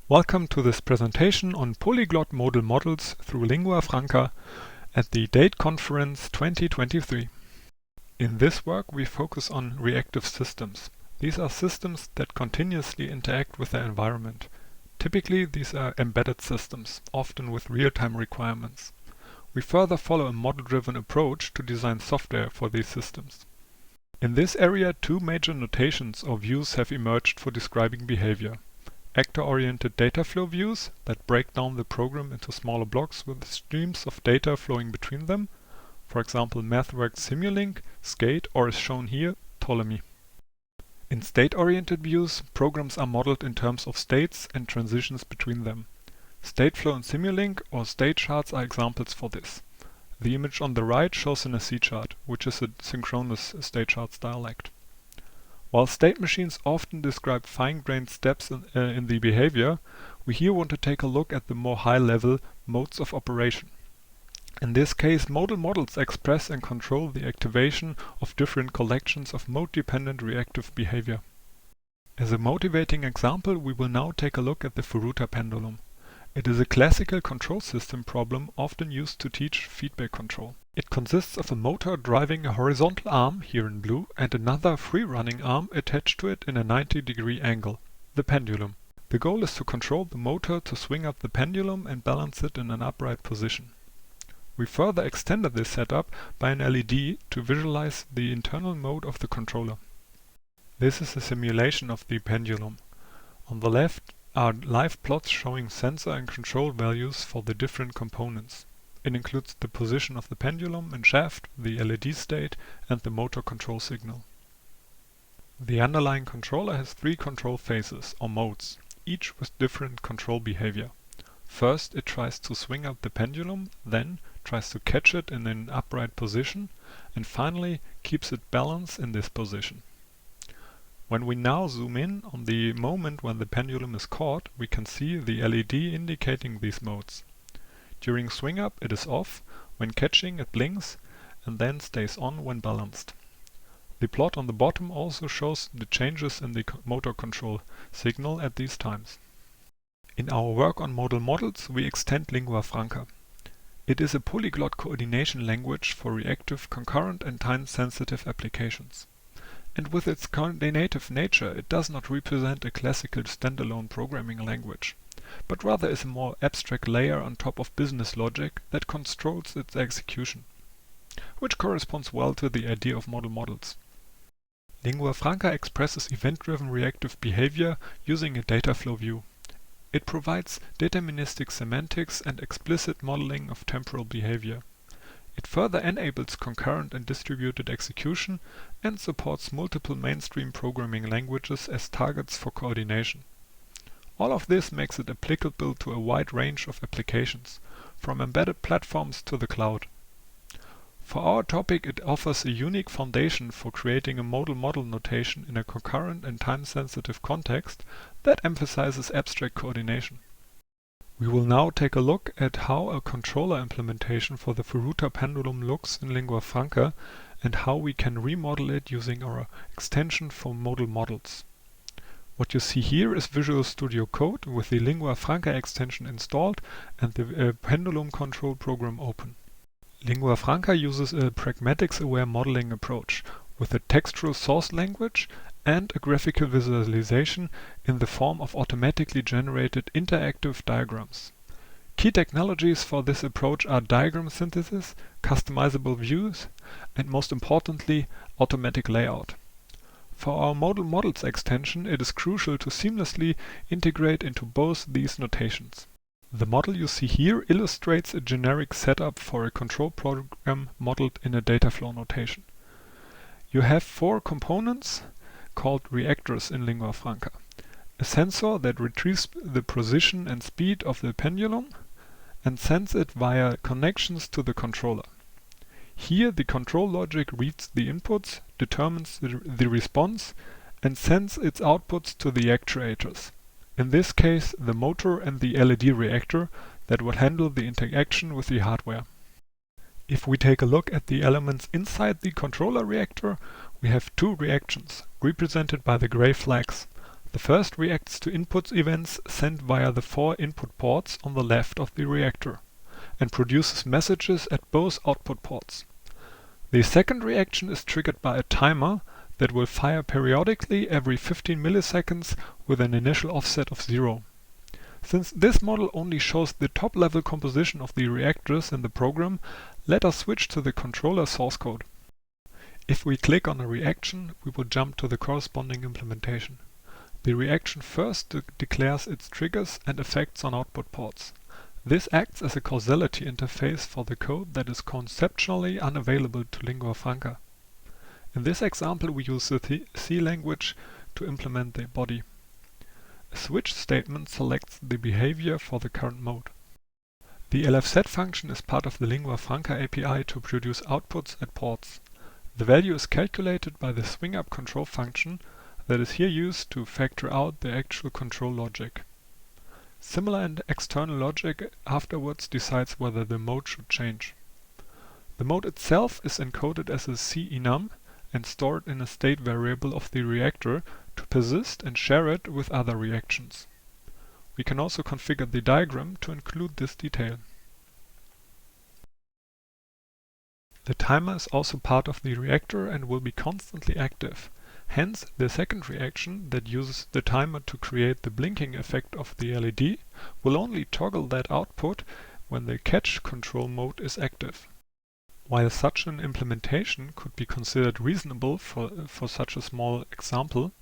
Welcome to this presentation on polyglot modal models through Lingua Franca at the DATE Conference 2023. In this work we focus on reactive systems. These are systems that continuously interact with their environment. Typically these are embedded systems, often with real-time requirements. We further follow a model-driven approach to design software for these systems. In this area, two major notations or views have emerged for describing behavior. Actor-oriented dataflow views that break down the program into smaller blocks with streams of data flowing between them, for example MathWorks Simulink, Skate, or as shown here, Ptolemy. In state-oriented views, programs are modeled in terms of states and transitions between them. Stateflow and Simulink or state charts are examples for this. The image on the right shows an SC chart, which is a synchronous state charts dialect. While state machines often describe fine-grained steps in the behavior, we here want to take a look at the more high-level modes of operation. In this case, modal models express and control the activation of different collections of mode-dependent reactive behavior. As a motivating example, we will now take a look at the Furuta pendulum. It is a classical control system problem often used to teach feedback control. It consists of a motor driving a horizontal arm, here in blue, and another free-running arm attached to it in a 90-degree angle, the pendulum. The goal is to control the motor to swing up the pendulum and balance it in an upright position. We further extended this setup by an LED to visualize the internal mode of the controller. This is a simulation of the pendulum. On the left are live plots showing sensor and control values for the different components. It includes the position of the pendulum and shaft, the LED state, and the motor control signal. The underlying controller has three control phases, or modes, each with different control behavior. First, it tries to swing up the pendulum, then tries to catch it in an upright position, and finally keeps it balanced in this position. When we now zoom in on the moment when the pendulum is caught, we can see the LED indicating these modes. During swing up it is off, when catching it blinks, and then stays on when balanced. The plot on the bottom also shows the changes in the motor control signal at these times. In our work on modal models we extend Lingua Franca. It is a polyglot coordination language for reactive, concurrent and time-sensitive applications. And with its coordinative nature, it does not represent a classical standalone programming language, but rather is a more abstract layer on top of business logic that controls its execution, which corresponds well to the idea of modal models. Lingua Franca expresses event-driven reactive behavior using a dataflow view. It provides deterministic semantics and explicit modeling of temporal behavior. It further enables concurrent and distributed execution and supports multiple mainstream programming languages as targets for coordination. All of this makes it applicable to a wide range of applications, from embedded platforms to the cloud. For our topic, it offers a unique foundation for creating a modal model notation in a concurrent and time-sensitive context that emphasizes abstract coordination. We will now take a look at how a controller implementation for the Furuta pendulum looks in Lingua Franca and how we can remodel it using our extension for modal models. What you see here is Visual Studio Code with the Lingua Franca extension installed and the pendulum control program open. Lingua Franca uses a pragmatics-aware modeling approach with a textual source language and a graphical visualization in the form of automatically generated interactive diagrams. Key technologies for this approach are diagram synthesis, customizable views, and most importantly, automatic layout. For our modal models extension, it is crucial to seamlessly integrate into both these notations. The model you see here illustrates a generic setup for a control program modeled in a dataflow notation. You have four components called reactors in Lingua Franca. A sensor that retrieves the position and speed of the pendulum and sends it via connections to the controller. Here the control logic reads the inputs, determines the response, and sends its outputs to the actuators. In this case, the motor and the LED reactor that will handle the interaction with the hardware. If we take a look at the elements inside the controller reactor, we have two reactions, represented by the gray flags. The first reacts to input events sent via the 4 input ports on the left of the reactor and produces messages at both output ports. The second reaction is triggered by a timer that will fire periodically every 15 milliseconds with an initial offset of 0. Since this model only shows the top-level composition of the reactors in the program, let us switch to the controller source code. If we click on a reaction, we will jump to the corresponding implementation. The reaction first declares its triggers and effects on output ports. This acts as a causality interface for the code that is conceptually unavailable to Lingua Franca. In this example, we use the C language to implement the body. A switch statement selects the behavior for the current mode. The lfset function is part of the Lingua Franca API to produce outputs at ports. The value is calculated by the swing-up control function that is here used to factor out the actual control logic. Similar and external logic afterwards decides whether the mode should change. The mode itself is encoded as a C-enum and stored in a state variable of the reactor to persist and share it with other reactions. We can also configure the diagram to include this detail. The timer is also part of the reactor and will be constantly active. Hence, the second reaction that uses the timer to create the blinking effect of the LED will only toggle that output when the catch control mode is active. While such an implementation could be considered reasonable for such a small example,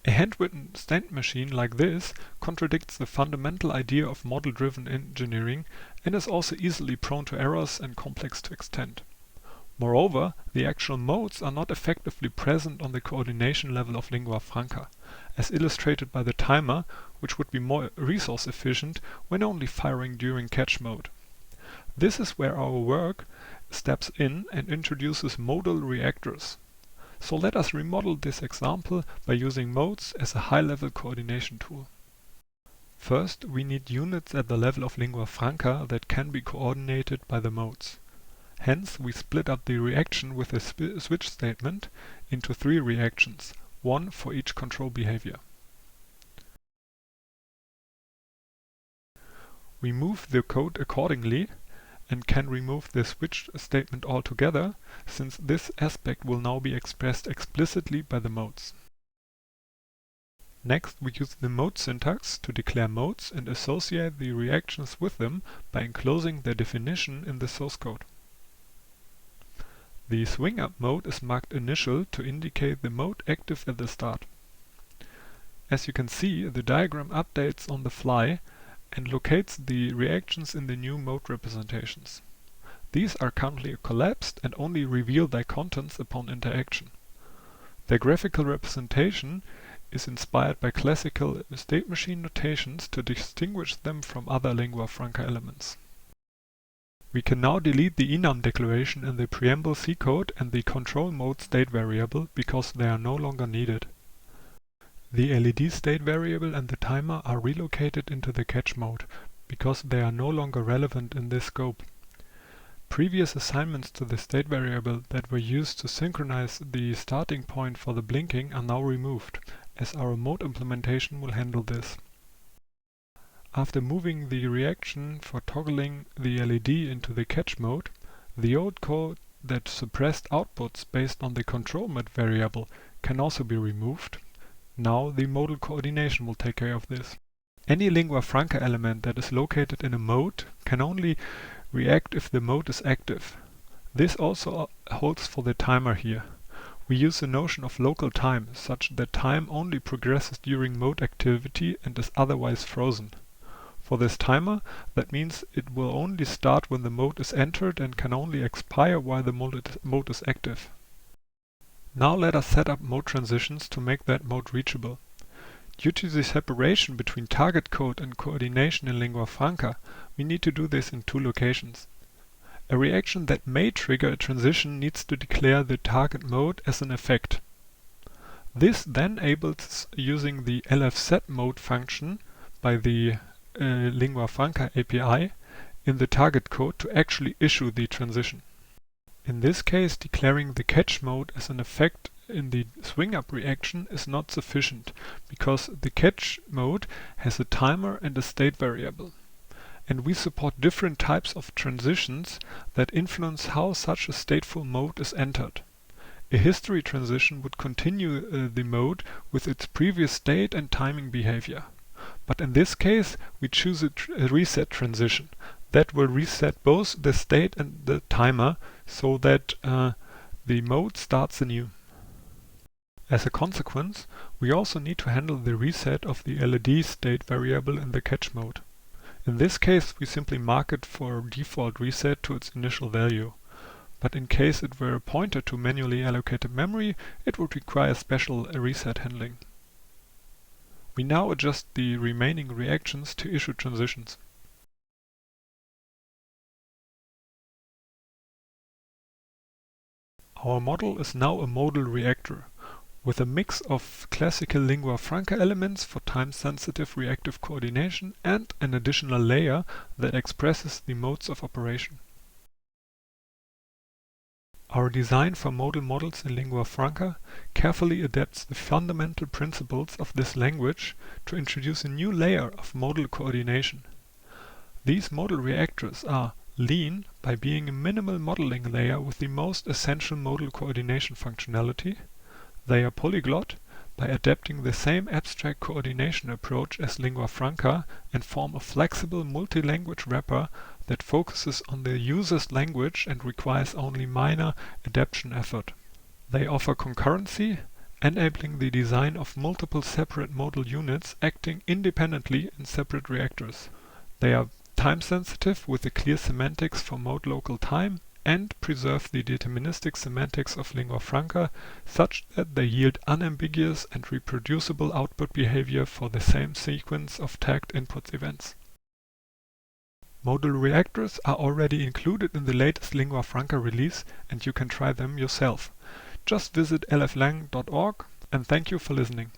a handwritten state machine like this contradicts the fundamental idea of model-driven engineering and is also easily prone to errors and complex to extend. Moreover, the actual modes are not effectively present on the coordination level of Lingua Franca, as illustrated by the timer, which would be more resource efficient when only firing during catch mode. This is where our work steps in and introduces modal reactors. So let us remodel this example by using modes as a high-level coordination tool. First, we need units at the level of Lingua Franca that can be coordinated by the modes. Hence, we split up the reaction with a switch statement into 3 reactions, one for each control behavior. We move the code accordingly and can remove the switch statement altogether, since this aspect will now be expressed explicitly by the modes. Next, we use the mode syntax to declare modes and associate the reactions with them by enclosing their definition in the source code. The swing-up mode is marked initial to indicate the mode active at the start. As you can see, the diagram updates on the fly and locates the reactions in the new mode representations. These are currently collapsed and only reveal their contents upon interaction. Their graphical representation is inspired by classical state machine notations to distinguish them from other Lingua Franca elements. We can now delete the enum declaration in the preamble C code and the control mode state variable because they are no longer needed. The LED state variable and the timer are relocated into the catch mode because they are no longer relevant in this scope. Previous assignments to the state variable that were used to synchronize the starting point for the blinking are now removed, as our mode implementation will handle this. After moving the reaction for toggling the LED into the catch mode, the old code that suppressed outputs based on the control mode variable can also be removed. Now the modal coordination will take care of this. Any Lingua Franca element that is located in a mode can only react if the mode is active. This also holds for the timer here. We use the notion of local time, such that time only progresses during mode activity and is otherwise frozen. For this timer, that means it will only start when the mode is entered and can only expire while the mode is active. Now let us set up mode transitions to make that mode reachable. Due to the separation between target code and coordination in Lingua Franca, we need to do this in 2 locations. A reaction that may trigger a transition needs to declare the target mode as an effect. This then enables using the lfsetMode function by the Lingua Franca API in the target code to actually issue the transition. In this case, declaring the catch mode as an effect in the swing up reaction is not sufficient, because the catch mode has a timer and a state variable. And we support different types of transitions that influence how such a stateful mode is entered. A history transition would continue the mode with its previous state and timing behavior. But in this case, we choose a reset transition that will reset both the state and the timer so that the mode starts anew. As a consequence, we also need to handle the reset of the LED state variable in the catch mode. In this case, we simply mark it for default reset to its initial value. But in case it were a pointer to manually allocated memory, it would require special reset handling. We now adjust the remaining reactions to issue transitions. Our model is now a modal reactor, with a mix of classical lingua franca elements for time-sensitive reactive coordination and an additional layer that expresses the modes of operation. Our design for modal models in lingua franca carefully adapts the fundamental principles of this language to introduce a new layer of modal coordination. These modal reactors are lean by being a minimal modeling layer with the most essential modal coordination functionality. They are polyglot by adapting the same abstract coordination approach as lingua franca and form a flexible multi-language wrapper that focuses on the user's language and requires only minor adaptation effort. They offer concurrency, enabling the design of multiple separate modal units acting independently in separate reactors. They are time-sensitive with a clear semantics for mode local time and preserve the deterministic semantics of lingua franca such that they yield unambiguous and reproducible output behavior for the same sequence of tagged input events. Modal reactors are already included in the latest lingua franca release, and you can try them yourself. Just visit lflang.org, and thank you for listening.